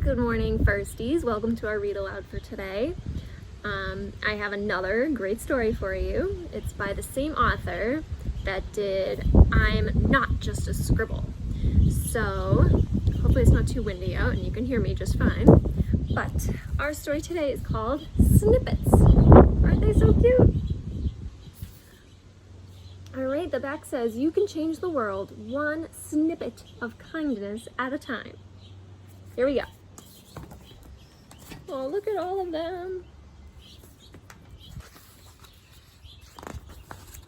Good morning, firsties. Welcome to our read aloud for today. I have another great story for you. It's by the same author that did I'm Not Just a Scribble. So hopefully it's not too windy out and you can hear me just fine. But our story today is called Snippets. Aren't they so cute? Alright, the back says, you can change the world one snippet of kindness at a time. Here we go. Oh, look at all of them.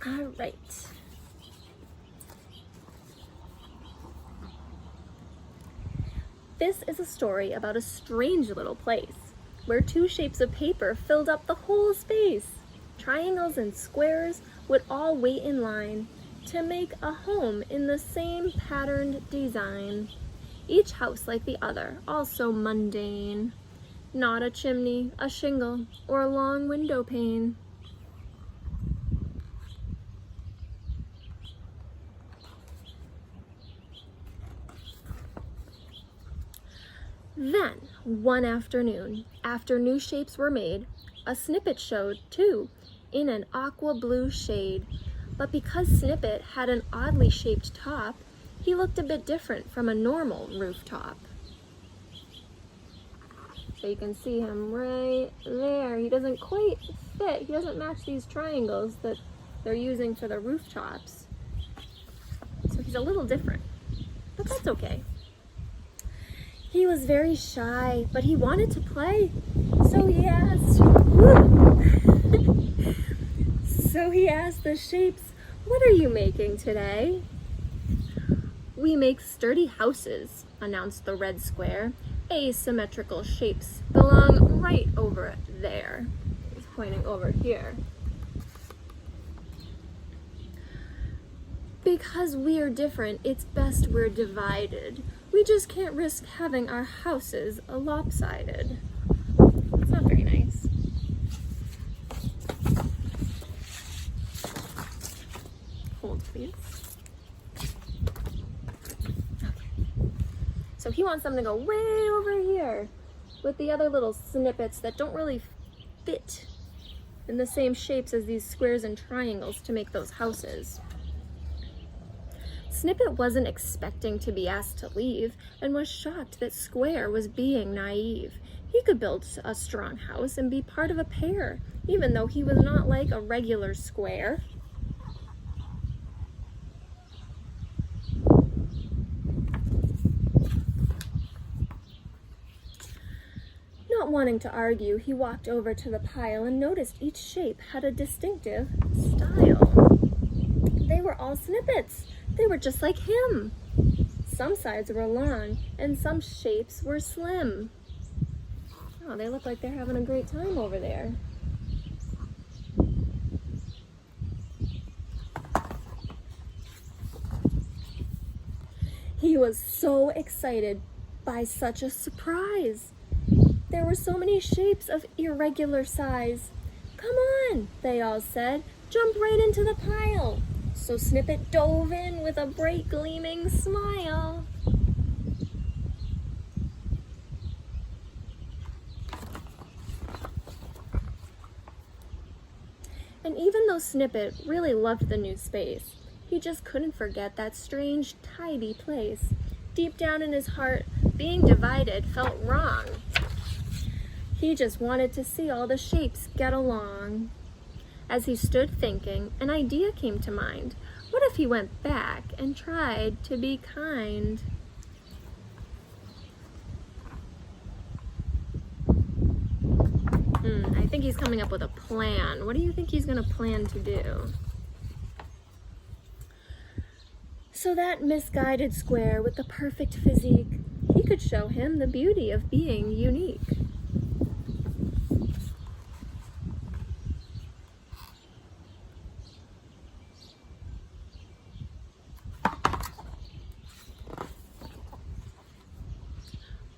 All right. This is a story about a strange little place where two shapes of paper filled up the whole space. Triangles and squares would all wait in line to make a home in the same patterned design. Each house like the other, all so mundane. Not a chimney, a shingle, or a long window pane. Then, one afternoon, after new shapes were made, a Snippet showed, too, in an aqua blue shade. But because Snippet had an oddly shaped top, he looked a bit different from a normal rooftop. So you can see him right there. He doesn't quite fit. He doesn't match these triangles that they're using for the rooftops. So he's a little different, but that's okay. He was very shy, but he wanted to play. So he asked, the shapes, "What are you making today?" "We make sturdy houses," announced the red square. "Asymmetrical shapes belong right over there." He's pointing over here. "Because we're different, it's best we're divided. We just can't risk having our houses lopsided." That's not very nice. Hold, please. So he wants them to go way over here with the other little snippets that don't really fit in the same shapes as these squares and triangles to make those houses. Snippet wasn't expecting to be asked to leave and was shocked that Square was being naive. He could build a strong house and be part of a pair, even though he was not like a regular square. Not wanting to argue, he walked over to the pile and noticed each shape had a distinctive style. They were all snippets. They were just like him. Some sides were long and some shapes were slim. Oh, they look like they're having a great time over there. He was so excited by such a surprise. There were so many shapes of irregular size. "Come on," they all said, "jump right into the pile." So Snippet dove in with a bright gleaming smile. And even though Snippet really loved the new space, he just couldn't forget that strange, tidy place. Deep down in his heart, being divided felt wrong. He just wanted to see all the shapes get along. As he stood thinking, an idea came to mind. What if he went back and tried to be kind? I think he's coming up with a plan. What do you think he's going to plan to do? So that misguided square with the perfect physique, he could show him the beauty of being unique.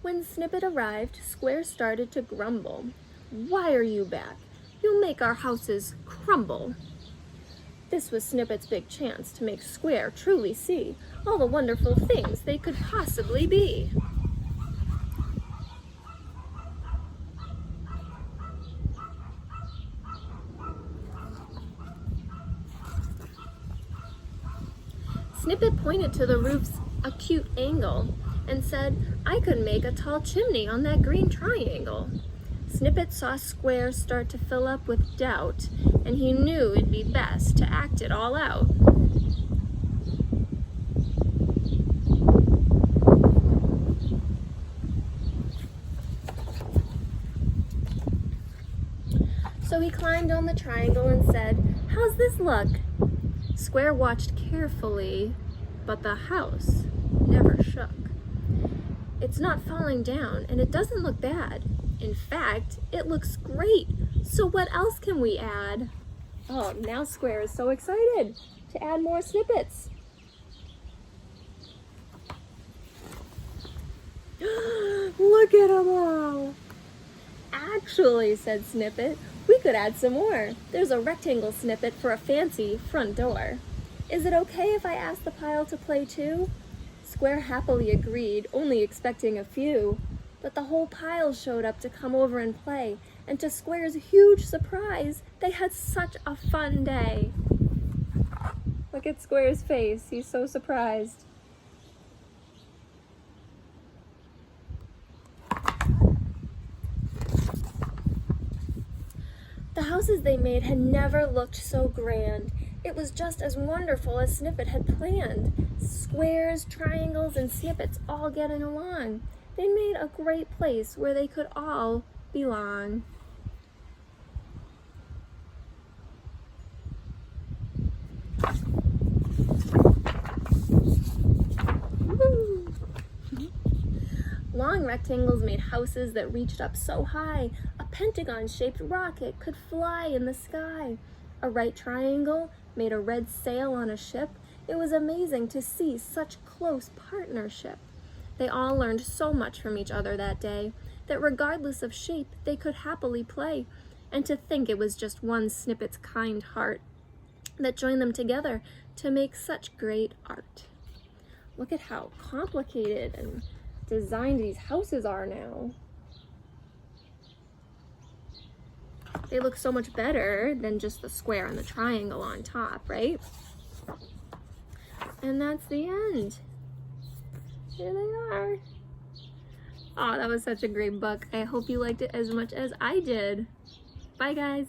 When Snippet arrived, Square started to grumble. "Why are you back? You'll make our houses crumble." This was Snippet's big chance to make Square truly see all the wonderful things they could possibly be. Snippet pointed to the roof's acute angle and said, "I could make a tall chimney on that green triangle." Snippet saw Square start to fill up with doubt, and he knew it'd be best to act it all out. So he climbed on the triangle and said, "How's this look?" Square watched carefully, but the house never shook. "It's not falling down, and it doesn't look bad. In fact, it looks great. So what else can we add?" Oh, now Square is so excited to add more snippets. Look at them all. "Actually," said Snippet, "we could add some more. There's a rectangle snippet for a fancy front door. Is it okay if I ask the pile to play too?" Square happily agreed, only expecting a few. But the whole pile showed up to come over and play, and to Square's huge surprise, they had such a fun day. Look at Square's face, he's so surprised. The houses they made had never looked so grand. It was just as wonderful as Snippet had planned. Squares, triangles, and snippets all getting along. They made a great place where they could all belong. Woo! Long rectangles made houses that reached up so high, a pentagon-shaped rocket could fly in the sky. A right triangle made a red sail on a ship. It was amazing to see such close partnership. They all learned so much from each other that day, that regardless of shape, they could happily play. And to think it was just one Snippet's kind heart that joined them together to make such great art. Look at how complicated and designed these houses are now. They look so much better than just the square and the triangle on top, right? And that's the end. Here they are. Oh, that was such a great book. I hope you liked it as much as I did. Bye, guys.